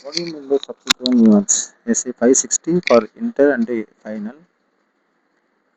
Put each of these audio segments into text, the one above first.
What do you mean by subsequent events? SA 560 for inter and final.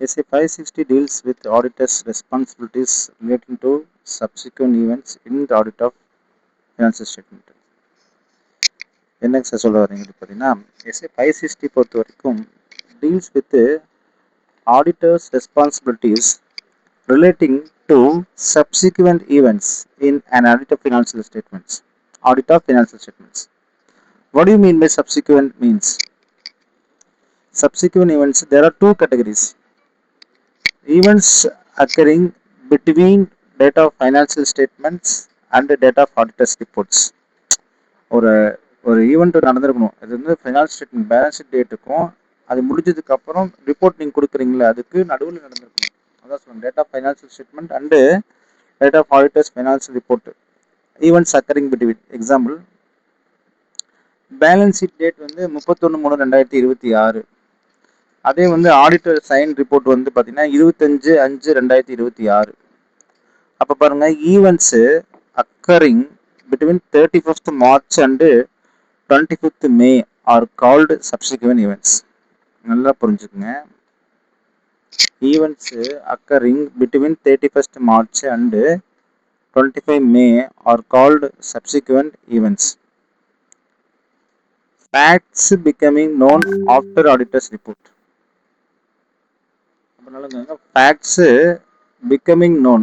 SA 560 deals with auditors' responsibilities relating to subsequent events in the audit of financial statement. என்னங்க sir சொல்ல வரீங்க பார்த்தீங்கன்னா SA 560 பொறுத்த வரைக்கும் deals with the auditors' responsibilities relating to subsequent events in an audit of financial statements. Audit of financial statements. What do you mean by subsequent means? Subsequent events, there are two categories. Events occurring between date of financial statements and the date of auditors reports. ஒரு ஒரு event நடந்திருக்கணும். அது வந்து finance statement balance sheet டேட்டுக்கும் அது முடிஞ்சதுக்கு அப்புறம் report நீங்கள் கொடுக்குறீங்களா அதுக்கு நடுவில் நடந்திருக்கணும். அதான் சொல்லுங்கள், date of financial statement and date of auditors financial report. Events occurring between. Example, balance sheet date வந்து 31/3/2026. அதே வந்து ஆடிட்டர் சைன் ரிப்போர்ட் வந்து பார்த்தீங்கன்னா 25/5/2026. அப்போ பாருங்க, events occurring between 31st March and 25th May are called subsequent events. நல்லா புரிஞ்சுக்குங்க. Events occurring between 31st March and 25 May are called subsequent events. Facts becoming known after auditor's report. Facts becoming known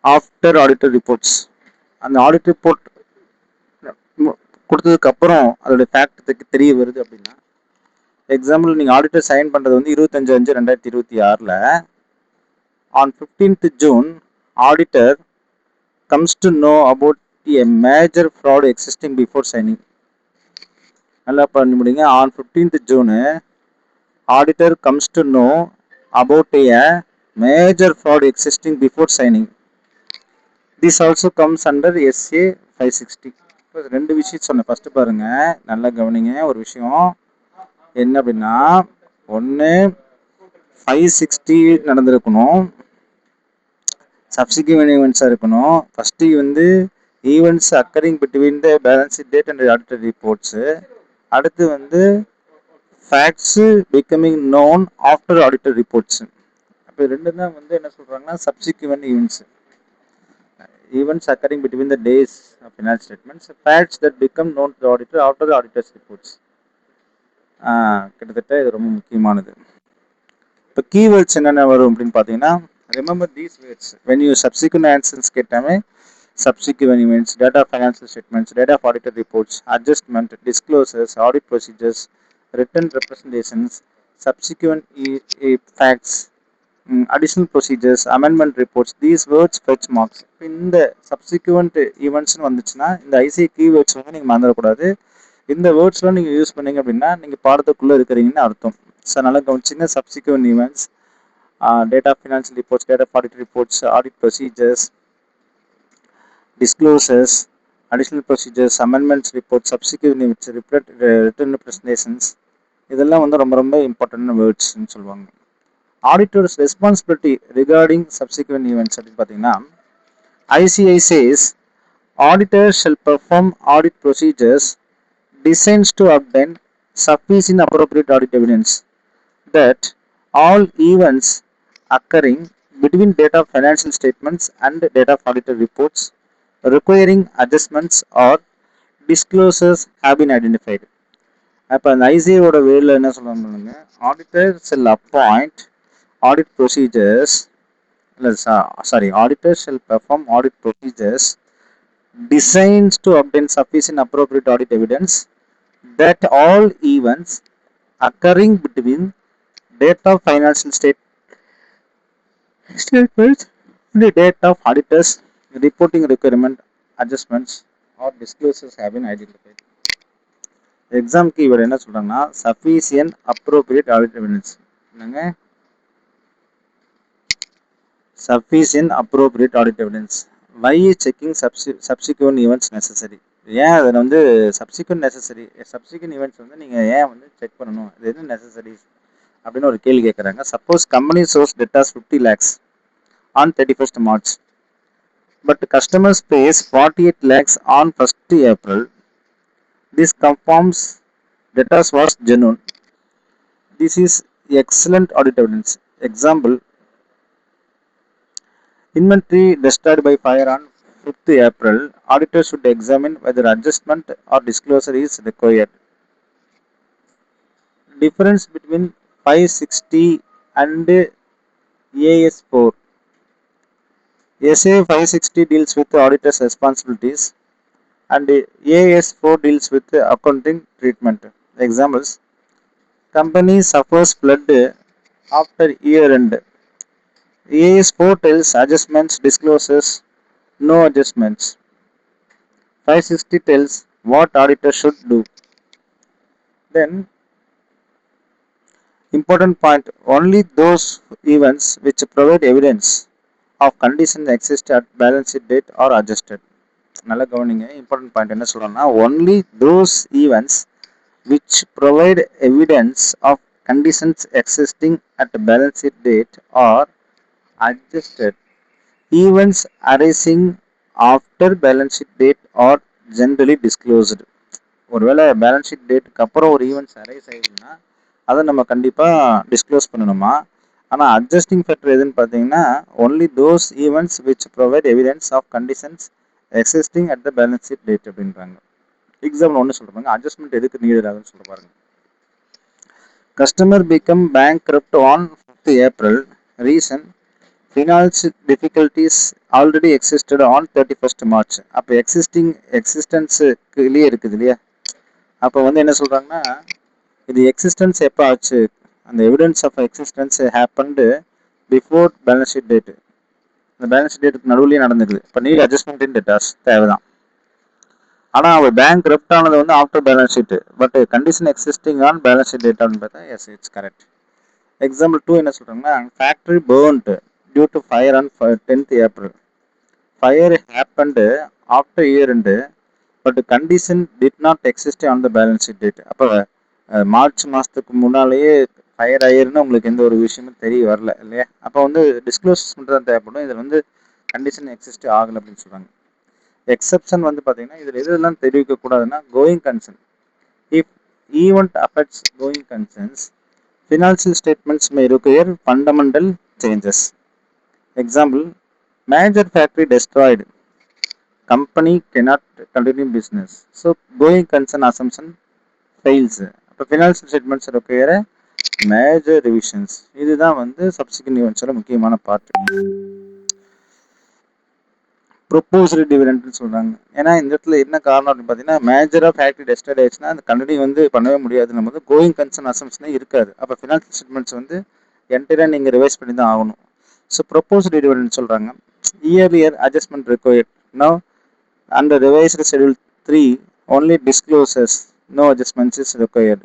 after auditor reports. அந்த audit report கொடுத்ததுக்கு அப்புறம் அதோட fact தெரிய வருது அப்படின்னா, example நீங்கள் ஆடிட்டர் சைன் பண்ணுறது வந்து 25/5/2026. On 15th June auditor comes to know about a major fraud existing before signing. நல்லா பண்ணி முடியுங்க. On 15th June auditor comes to know about a major fraud existing before signing. This also comes under SA 560. ரெண்டு விஷயம் சொன்னேன். First பாருங்க, நல்லா கவனிங்க. ஒரு விஷயம் என்ன அப்படின்னா, ஒன்று 560 நடந்திருக்கணும், சப்சிக்வெண்ட் ஈவெண்ட்ஸாக இருக்கணும். ஃபர்ஸ்ட் வந்து events occurring between the balance sheet date and auditor reports. அடுத்து வந்து facts becoming known after auditor reports. அப்போ ரெண்டு தான் வந்து என்ன சொல்கிறாங்கன்னா subsequent events. Events occurring between the days of financial statements, facts that become known to the auditor after the auditor's reports. கிட்டத்தட்ட இது ரொம்ப முக்கியமானது. இப்போ கீவேர்ட்ஸ் என்னென்ன வரும் அப்படின்னு பார்த்தீங்கன்னா, remember these words when you subsequent answers கேட்டாமே subsequent events, data of financial statements, data of auditor reports, adjustment, disclosures, audit procedures, written representations, subsequent facts, additional procedures, amendment reports. These words fetch marks. இந்த subsequent events வந்துச்சுன்னா இந்த IC keywords வந்து நீங்கள் மறந்துடக்கூடாது. இந்த வேர்ட்ஸ்லாம் நீங்கள் use பண்ணீங்க அப்படின்னா நீங்கள் பாடத்துக்குள்ளே இருக்கிறீங்கன்னு அர்த்தம். ஸோ நல்லா கவனிச்சிங்க. subsequent events, data of financial reports, data of audit reports, audit procedures, disclosures, additional procedures, amendments reports, subsequent events, written representations. இதெல்லாம் வந்து ரொம்ப ரொம்ப இம்பார்ட்டன்ட் வேர்ட்ஸ்ன்னு சொல்லுவாங்க. Auditor's responsibility regarding subsequent events அப்படின்னு பார்த்தீங்கன்னா, ICI says auditors shall perform audit procedures designed to obtain sufficient appropriate audit evidence that all events occurring between date of financial statements and date of auditor reports requiring adjustments or disclosures have been identified. அப்போ அந்த ஐசிஐயோட வேர்டில் என்ன சொல்லுவாங்க, auditor shell appoint audit procedures, auditors shall perform audit procedures designed to obtain sufficient appropriate audit evidence that all events occurring between date of financial statements and the date of auditors reporting requirement, adjustments or disclosures have been identified. Exam keyword என்ன சொல்றாங்கன்னா sufficient appropriate audit evidence. என்னங்க, sufficient appropriate audit evidence. Why is checking subsequent events necessary? ஏன் அதில் வந்து subsequent necessary, subsequent events வந்து நீங்கள் ஏன் வந்து செக் பண்ணணும், இது என்ன நெசசரி அப்படின்னு ஒரு கேள்வி கேட்குறாங்க. Suppose company source debtors 50 lakhs on 31st March. but customers pays 48 lakhs on 1st April. This confirms data was genuine. This is excellent audit evidence. Example, inventory destroyed by fire on 5th April. Auditor should examine whether adjustment or disclosure is required. Difference between 560 and AS4. SA 560 deals with auditor's responsibilities and AS4 deals with accounting treatment. Examples, company suffers flood after year end. AS4 tells adjustments, discloses no adjustments. 560 tells what auditor should do. Then, important point, only those events which provide evidence of condition exist at balance sheet date or adjusted. நல்ல கவனிங்க, important point என்ன சொல்றோம்னா, only those events which provide evidence of conditions existing at balance sheet date or adjusted. Events arising after balance sheet date are generally disclosed. ஒருவேளை balance sheet டேட்டுக்கு அப்புறம் ஒரு events arise ஆயிடுதுன்னா அதை நம்ம கண்டிப்பாக டிஸ்க்ளோஸ் பண்ணணுமா. ஆனால் அட்ஜஸ்டிங் ஃபேக்டர் எதுன்னு பார்த்தீங்கன்னா, only those events which provide evidence of conditions existing at the balance sheet date அப்படின்றாங்க. எக்ஸாம்பிள் ஒன்று சொல்கிறாங்க, அட்ஜஸ்ட்மெண்ட் எதுக்கு நீடட் ஆகுதுன்னு சொல்ல பாருங்க. Customer become bankrupt on 5th April. Reason, finance difficulties already existed on 31st March. அப்போ எக்ஸிஸ்டன்ஸுக்குள்ளேயே இருக்குது இல்லையா. அப்போ வந்து என்ன சொல்கிறாங்கன்னா, இது எக்ஸிஸ்டன்ஸ் எப்போ ஆச்சு, அந்த evidence of existence happened before balance sheet date. அந்த பேலன்ஸ் ஷீட் டேட்டுக்கு நடுவுலேயே நடந்துக்குது. இப்போ நீட் அட்ஜஸ்ட்மெண்ட் இன் டேட்டாஸ் தேவைதான். ஆனால் அவர் பேங்க் ரெப்ட் ஆனது வந்து after balance sheet, but condition existing on balance sheet டேட்டான்னு பார்த்தா எஸ், இட்ஸ் கரெக்ட். எக்ஸாம்பிள் 2 என்ன சொல்கிறாங்கன்னா, factory burnt due to fire on 10th April. Fire happened after year end, but condition did not exist on the balance sheet date. அப்போ March மாதத்துக்கு முன்னாலேயே fire ஆயிருன்னு உங்களுக்கு எந்த ஒரு விஷயமும் தெரிய வரல இல்லையா. அப்போ வந்து டிஸ்க்ளோஸ் மட்டும் தான் தேவைப்படும். இதில் வந்து கண்டிஷன் எக்ஸிஸ்ட் ஆகலை அப்படின்னு சொல்கிறாங்க. எக்ஸப்ஷன் வந்து பார்த்தீங்கன்னா, இதில் எதெல்லாம் தெரிவிக்கக்கூடாதுன்னா, going concern. If event affects going concerns, financial statements may require fundamental changes. Example, major factory destroyed, company cannot continue business. So going concern assumption fails. அப்போ financial statements require major revisions. இதுதான் வந்து subsequent ஈவெண்ட்ஸோட முக்கியமான part. Proposed டிவிடெண்ட்னு சொல்கிறாங்க. ஏன்னா இந்த இடத்துல என்ன காரணம் அப்படின்னு பார்த்தீங்கன்னா, மேஜராக ஃபேக்ட்ரி டெஸ்ட்ராய்ட் ஆயிடுச்சுன்னா அந்த கண்டினியூ வந்து பண்ணவே முடியாதுன்னு போது கோயிங் கன்சர்ன் அசம்ஷனே இருக்காது. அப்போ ஃபினான்ஷியல் ஸ்டேட்மெண்ட்ஸ் வந்து என்டையராக நீங்கள் ரிவைஸ் பண்ணி தான் ஆகணும். ஸோ ப்ரொப்போஸ்டு டிவிடெண்ட் சொல்கிறாங்க, year adjustment required. Now under revised schedule 3 only discloses, no adjustments is required.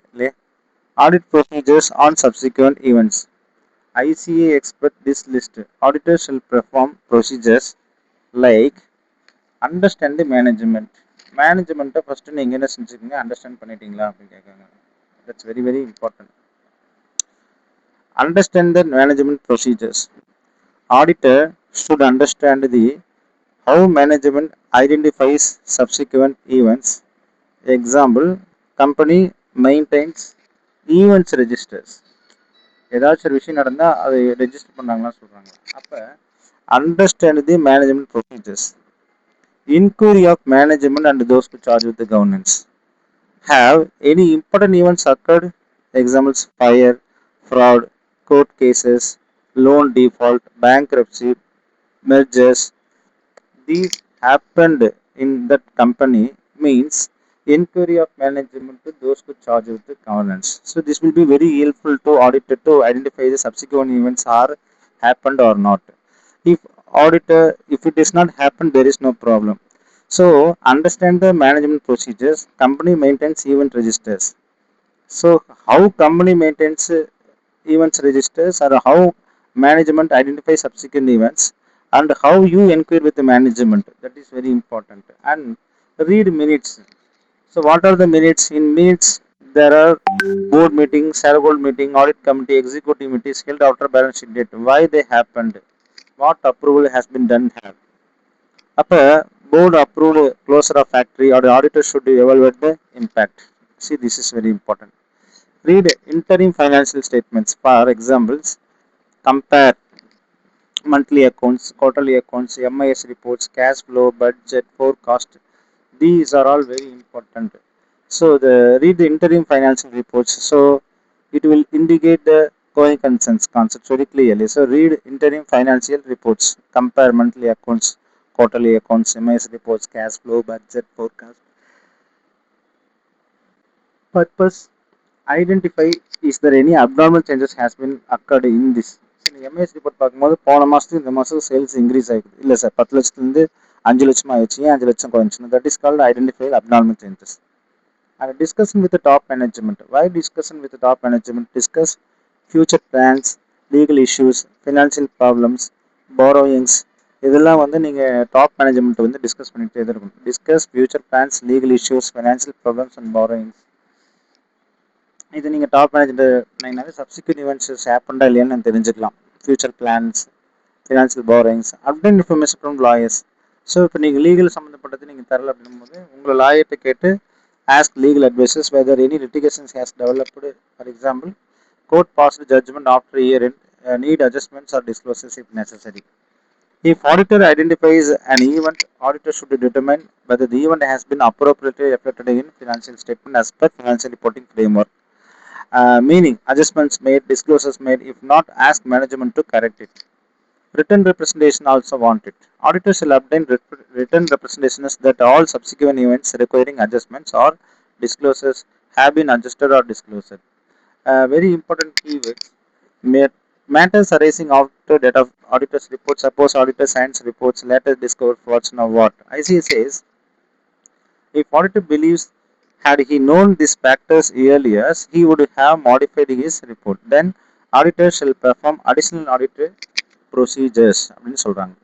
Audit procedures on subsequent events. ICA expect this list. Auditors shall perform procedures like understand the management. Management first நீங்க என்ன செஞ்சுக்கீங்க, understand பண்ணிட்டீங்களா அப்படின்னு கேட்காங்க. That's very very important. Understand the management procedures. Auditor should understand the how management identifies subsequent events. Example, company maintains events registers. ஏதாச்சும் ஒரு விஷயம் நடந்தால் அதை ரெஜிஸ்டர் பண்ணாங்கன்னு சொல்கிறாங்க. அப்போ understand the management procedures. Inquiry of management and those to charge with governance. Have any important events occurred. Examples, fire, fraud, court cases, loan default, bankruptcy, mergers. These happened in that company means inquiry of management to those who charge with the governance. So this will be very helpful to auditor to identify the subsequent events are happened or not. If auditor, if it is not happened, there is no problem. So understand the management procedures. Company maintains event registers. So how company maintains events registers, or how management identifies subsequent events, and how you inquire with the management, that is very important. And read minutes. So what are the minutes? In minutes there are board meetings, shareholder meeting, audit committee, executive meetings held after balance sheet date. Why they happened, what approval has been done have. அப்போ board approved closure of factory or the auditor should evaluate the impact. See, this is very important. Read interim financial statements. For examples, compare monthly accounts, quarterly accounts, MIS reports, cash flow, budget, forecast. These are all very important. So the read the interim financial reports. So it will indicate the going concerns concepts very clearly. So read interim financial reports, compare monthly accounts, quarterly accounts, MIS reports, cash flow, budget, forecast. Purpose: identify is there any abnormal changes has been occurred in this. MIS report பார்க்கும்போது போன மாதத்துக்கு இந்த மாதம் sales increase ஆகிடுது இல்லை sir 10 லட்சத்துலேருந்து 5 லட்சம் ஆயிடுச்சு, ஏன் 5 லட்சம் குறைஞ்சுன்னு, that is called identify abnormal changes. And discussion with the top management. Why discussion with the top management? Discuss future plans, legal issues, financial problems, borrowings. இதெல்லாம் வந்து நீங்கள் டாப் மேனேஜ்மெண்ட் வந்து டிஸ்கஸ் பண்ணிகிட்டே தான் இருக்கணும். Discuss future plans, legal issues, financial problems and borrowings. இது நீங்கள் top management subsequent events ஹேப்பன்டா இல்லையான்னு தெரிஞ்சுக்கலாம். Future plans, financial borrowings, update information from lawyers. So இப்போ நீங்கள் லீகல் சம்மந்தப்பட்டது நீங்கள் தரல அப்படிங்கும்போது உங்களை லாயர்கிட்ட கேட்டு ask legal advices whether any litigations has developed. For example, court passed judgment after year end, need adjustments or disclosures if necessary. If auditor identifies an event, auditor should determine whether the event has been appropriately reflected in financial statement as per financial reporting framework. Meaning adjustments made, disclosures made. If not, ask management to correct it. Written representation also wanted. Auditors will obtain written representations that all subsequent events requiring adjustments or disclosures have been adjusted or disclosed. Very important keywords. Matters arising after date of auditor's report. Suppose auditor signs reports later discovered what's now what. IC says, if auditor believes had he known these factors earlier, he would have modified his report. Then auditor shall perform additional audit procedures. அப்படின்னு சொல்றாங்க.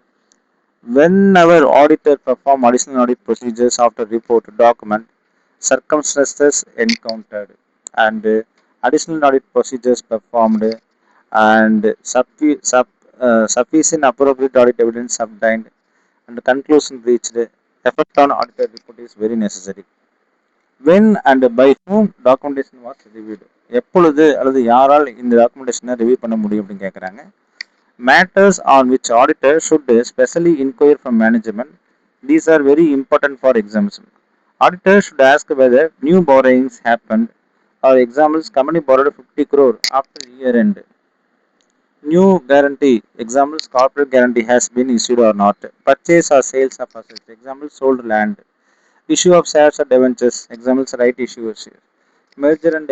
Whenever auditor perform additional audit procedures after report document circumstances encountered and additional audit procedures performed and sufficient appropriate audit evidence obtained and conclusion reached, effect on auditor report is very necessary. When and by whom documentation was reviewed. எப்பொழுது அல்லது யாரால் இந்த டாக்குமெண்டேஷனை review பண்ண முடியும் அப்படின்னு கேட்குறாங்க. Matters on which auditor should specially inquire from management. These are very important for exams. Auditor should ask whether new borrowings happened. For examples, company borrowed 50 crore after year end. New guarantee. Examples, corporate guarantee has been issued or not. Purchase or sales of assets. Examples, sold land. Issue of shares or debentures. Examples, right issue. Merger and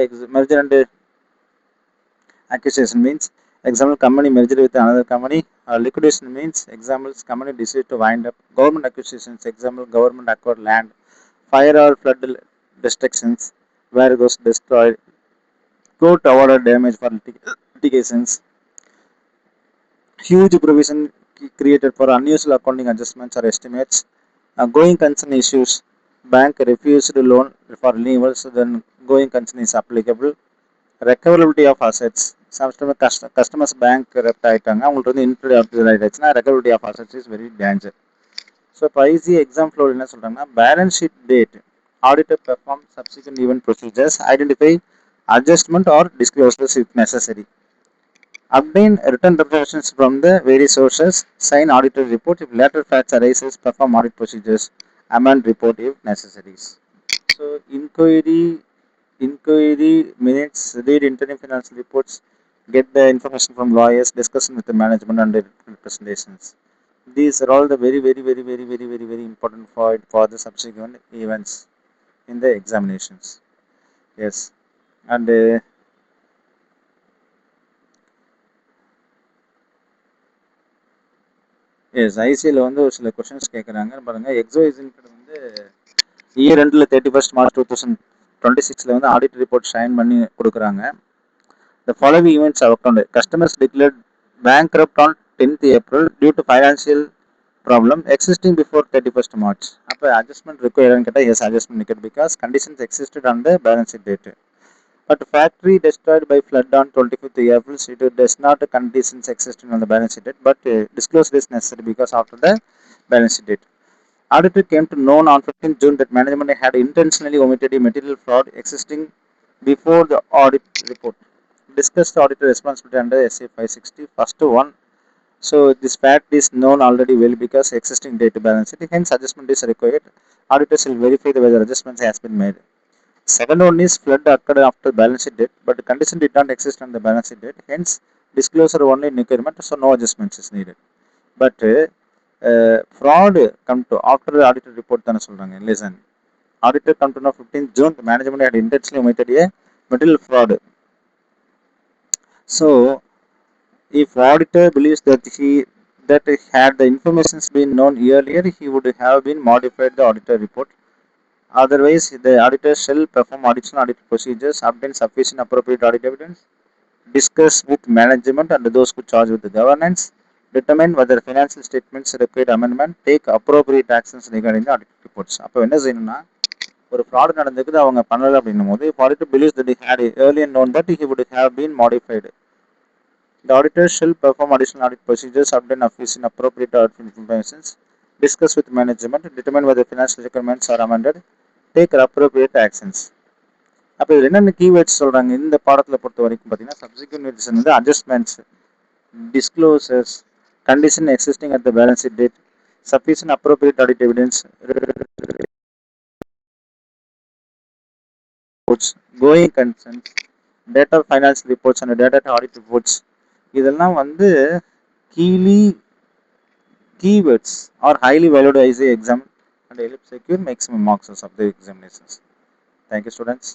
acquisition means, example, company merger with another company. Liquidation means, examples, company decided to wind up. Government acquisitions, example, government acquired land. Fire or flood destructions, where it was destroyed. Court awarded damage for litigations. Huge provision created for unusual accounting adjustments or estimates. Going concern issues, bank refused loan for renewal, so then going concern is applicable. Recoverability of assets. Customers bank corrupt ஆயிட்டாங்க, அவங்களுக்கு வந்து inflate ஆயிடுச்சுன்னா recoverability of assets is very danger. So இப்போ IC exam floor என்ன சொல்கிறாங்கன்னா, balance sheet date auditor perform subsequent event procedures, identify adjustment or disclosures if necessary. Obtain written representations from the various sources, sign auditor report if later facts arises, perform audit procedures, amend report if necessary. So inquiry minutes, read interim financial reports, get the information from lawyers, discussion with the management and the representations. These are all the very important for the subsequent events in the examinations. Yes, and yes ஐசியில் வந்து ஒரு சில questions கேட்குறாங்க பாருங்கள். எக்ஸோஇசன்ட் வந்து year ரெண்டில் 31 March 2026 வந்து audit report sign பண்ணி கொடுக்குறாங்க. The following events are occurred. Customers declared bankrupt on 10th April due to financial problem existing before 31st March. அப்போ அட்ஜஸ்ட்மெண்ட் ரிக்வயர்னு கேட்டால் எஸ் அட்ஜஸ்ட்மெண்ட் நிற்குது because conditions existed on the balance sheet date. But factory destroyed by flood on 25th April, it does not conditions existing on the balance sheet date, but disclosure is necessary because after the balance sheet date. Auditor came to know on 15th June that management had intentionally omitted a material fraud existing before the audit report. Discussed auditor responsibility under SA 560. First one. So this fact is known already well because existing data balance sheet. Hence adjustment is required. Auditors will verify whether adjustments has been made. Second one is flood occurred after balance sheet date, but the condition did not exist on the balance sheet date. Hence disclosure only in requirement, so no adjustments is needed. But fraud come to after the auditor report தானே சொல்றாங்க. Listen, auditor come to know 15th June the management had intentionally omitted a material fraud. So if auditor believes that had the information been known earlier, he would have been modified the auditor report. Otherwise, the auditor shall perform additional audit procedures, obtain sufficient appropriate audit evidence, discuss with management and those who charge with the governance, determine whether financial statements required amendment, take appropriate actions regarding the audit reports. அப்போ என்ன செய்யணும்னா ஒரு fraud நடந்துக்குது அவங்க பண்ணல அப்படின்னும் போது if auditor believes that he had earlier known that he would have been modified. The auditor shall perform additional audit procedures, obtain sufficient appropriate audit information, discuss with management, determine whether financial requirements are amended, take appropriate actions. அப்போ இதில் என்னென்ன keywords சொல்கிறாங்க இந்த பாடத்தில் பொறுத்த வரைக்கும் பார்த்தீங்கன்னா subsequent notice வந்து adjustments, disclosures, condition existing at the balance sheet date, sufficient appropriate audit evidence, reports, going concerns, data financial reports and data audit reports. இதெல்லாம் வந்து keywords are highly valued as a exam and help secure maximum marks of the examinations. Thank you, students.